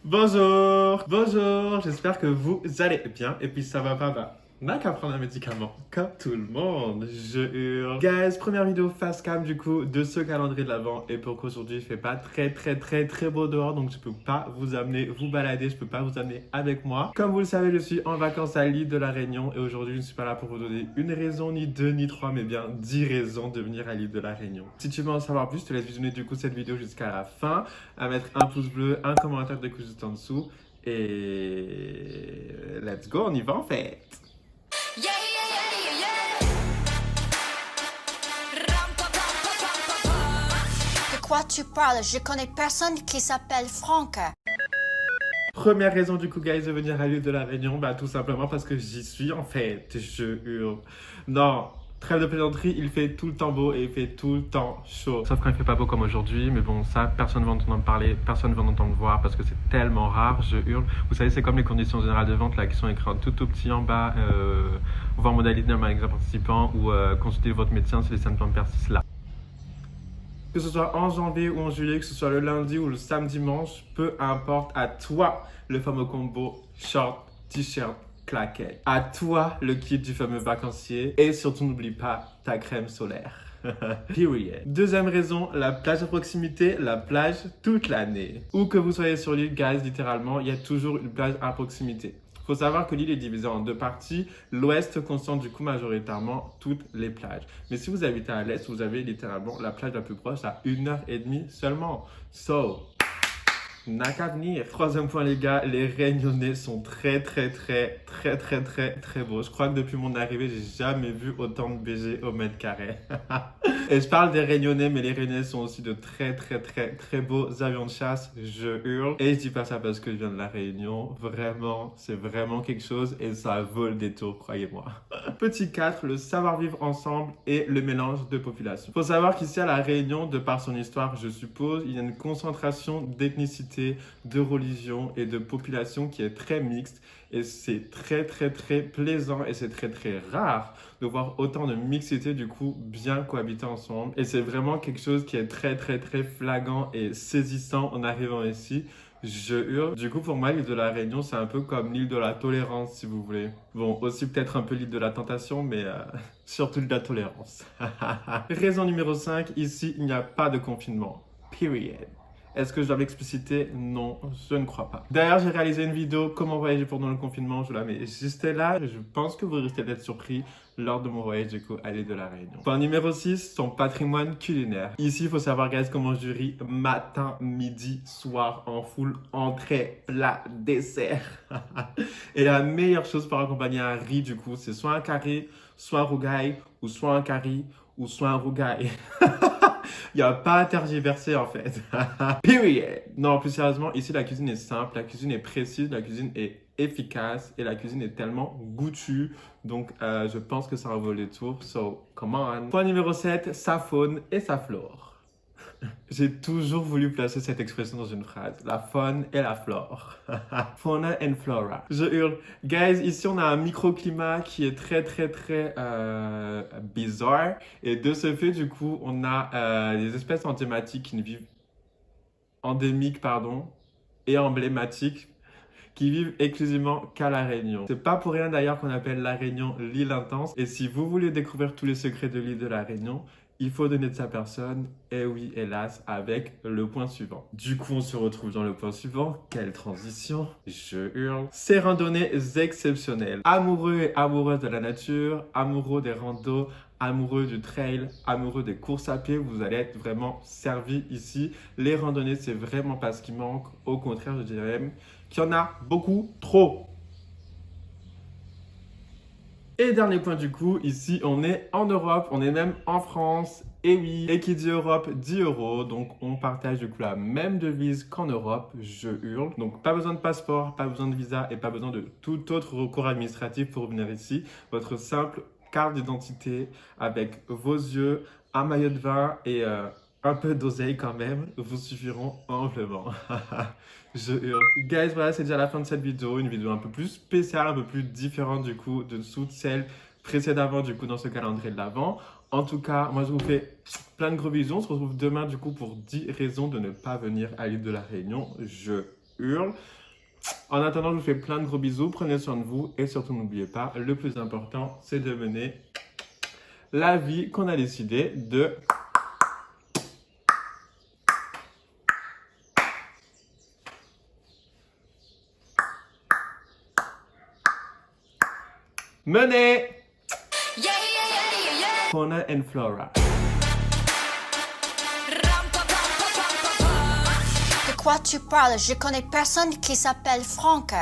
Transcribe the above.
Bonjour, bonjour, j'espère que vous allez bien et puis ça va pas. On n'a qu'à prendre un médicament, comme tout le monde, je hurle. Guys, première vidéo face cam du coup de ce calendrier de l'Avent et pour qu'aujourd'hui il fait pas très beau dehors donc je peux pas vous amener vous balader, je peux pas vous amener avec moi. Comme vous le savez, je suis en vacances à l'île de la Réunion et aujourd'hui je ne suis pas là pour vous donner une raison, ni deux, ni trois, mais bien 10 raisons de venir à l'île de la Réunion. Si tu veux en savoir plus, je te laisse visionner du coup cette vidéo jusqu'à la fin, à mettre un pouce bleu, un commentaire de coup juste en dessous et let's go, on y va en fait. Yeah, yeah, yeah, yeah, yeah. Ram, pa, pa, pa, pa, pa, pa. De quoi tu parles? Je connais personne qui s'appelle Franck. Première raison du coup guys de venir à l'île de la Réunion, bah tout simplement parce que j'y suis en fait, je hurle. Non, trêve de plaisanterie, il fait tout le temps beau et il fait tout le temps chaud. Sauf quand il fait pas beau comme aujourd'hui, mais bon ça personne ne va entendre parler, personne ne va entendre voir parce que c'est tellement rare, je hurle. Vous savez c'est comme les conditions générales de vente là qui sont écrites tout petit en bas, voir modalité d'un magasin participant ou consulter votre médecin si les symptômes persistent là. Que ce soit en janvier ou en juillet, que ce soit le lundi ou le samedi dimanche, peu importe, à toi le fameux combo short, t-shirt, claquette. À toi le kit du fameux vacancier et surtout n'oublie pas ta crème solaire. Period. Deuxième raison, la plage à proximité, la plage toute l'année. Où que vous soyez sur l'île, guys, littéralement, il y a toujours une plage à proximité. Il faut savoir que l'île est divisée en deux parties. L'ouest concentre du coup majoritairement toutes les plages. Mais si vous habitez à l'est, vous avez littéralement la plage la plus proche à 1h30 seulement. So, n'a qu'à venir. Troisième point les gars, les Réunionnais sont très beaux. Je crois que depuis mon arrivée, j'ai jamais vu autant de BG au mètre carré. Et je parle des Réunionnais, mais les Réunionnais sont aussi de très beaux avions de chasse, je hurle. Et je dis pas ça parce que je viens de la Réunion, vraiment, c'est vraiment quelque chose et ça vaut le détour, croyez-moi. Petit 4, le savoir-vivre ensemble et le mélange de populations. Faut savoir qu'ici à la Réunion, de par son histoire, je suppose, il y a une concentration d'ethnicité, de religion et de population qui est très mixte et c'est très plaisant et c'est très rare de voir autant de mixité du coup bien cohabiter ensemble et c'est vraiment quelque chose qui est très flagrant et saisissant en arrivant ici. Je hurle. Du coup, pour moi, l'île de la Réunion, c'est un peu comme l'île de la tolérance, si vous voulez. Bon, aussi peut-être un peu l'île de la tentation, mais surtout de la tolérance. Raison numéro 5, ici, il n'y a pas de confinement. Period. Est-ce que je dois l'expliciter? Non, je ne crois pas. D'ailleurs, j'ai réalisé une vidéo comment voyager pendant le confinement. Je la mets juste là. Je pense que vous risquez d'être surpris lors de mon voyage du coup à l'île de la Réunion. Point numéro 6, son patrimoine culinaire. Ici, il faut savoir, guys, comment je riz matin, midi, soir, en full, entrée, plat, dessert. Et la meilleure chose pour accompagner un riz, du coup, c'est soit un curry, soit un rougail, ou soit un curry, ou soit un rougail. Il n'y a pas à tergiverser en fait. Period. Non, plus sérieusement, ici la cuisine est simple, la cuisine est précise, la cuisine est efficace et la cuisine est tellement goûtue. Donc, je pense que ça en vaut le tour. So, come on. Point numéro 7, sa faune et sa flore. J'ai toujours voulu placer cette expression dans une phrase. La faune et la flore. Fauna and flora. Je hurle. Guys, ici on a un microclimat qui est très bizarre. Et de ce fait, du coup, on a des espèces emblématiques qui ne vivent... endémiques, pardon, et emblématiques qui vivent exclusivement qu'à La Réunion. C'est pas pour rien d'ailleurs qu'on appelle La Réunion l'île intense. Et si vous voulez découvrir tous les secrets de l'île de La Réunion, il faut donner de sa personne, et oui, hélas, avec le point suivant. Du coup, on se retrouve dans le point suivant. Quelle transition, je hurle. Ces randonnées exceptionnelles. Amoureux et amoureuses de la nature, amoureux des randos, amoureux du trail, amoureux des courses à pied, vous allez être vraiment servi ici. Les randonnées, c'est vraiment pas ce qui manque. Au contraire, je dirais même qu'il y en a beaucoup trop. Et dernier point du coup, ici on est en Europe, on est même en France, et oui, et qui dit Europe dit euro, donc on partage du coup la même devise qu'en Europe, je hurle. Donc pas besoin de passeport, pas besoin de visa et pas besoin de tout autre recours administratif pour venir ici. Votre simple carte d'identité avec vos yeux, un maillot de vin et un peu d'oseille quand même, vous suffiront amplement. Je hurle. Guys, voilà, c'est déjà la fin de cette vidéo. Une vidéo un peu plus spéciale, un peu plus différente du coup de toutes celles précédemment du coup dans ce calendrier de l'Avent. En tout cas, moi je vous fais plein de gros bisous. On se retrouve demain du coup pour 10 raisons de ne pas venir à l'île de la Réunion. Je hurle. En attendant, je vous fais plein de gros bisous. Prenez soin de vous et surtout n'oubliez pas, le plus important, c'est de mener la vie qu'on a décidé de mener. Fauna and Flora. De quoi tu parles? Je connais personne qui s'appelle Franck.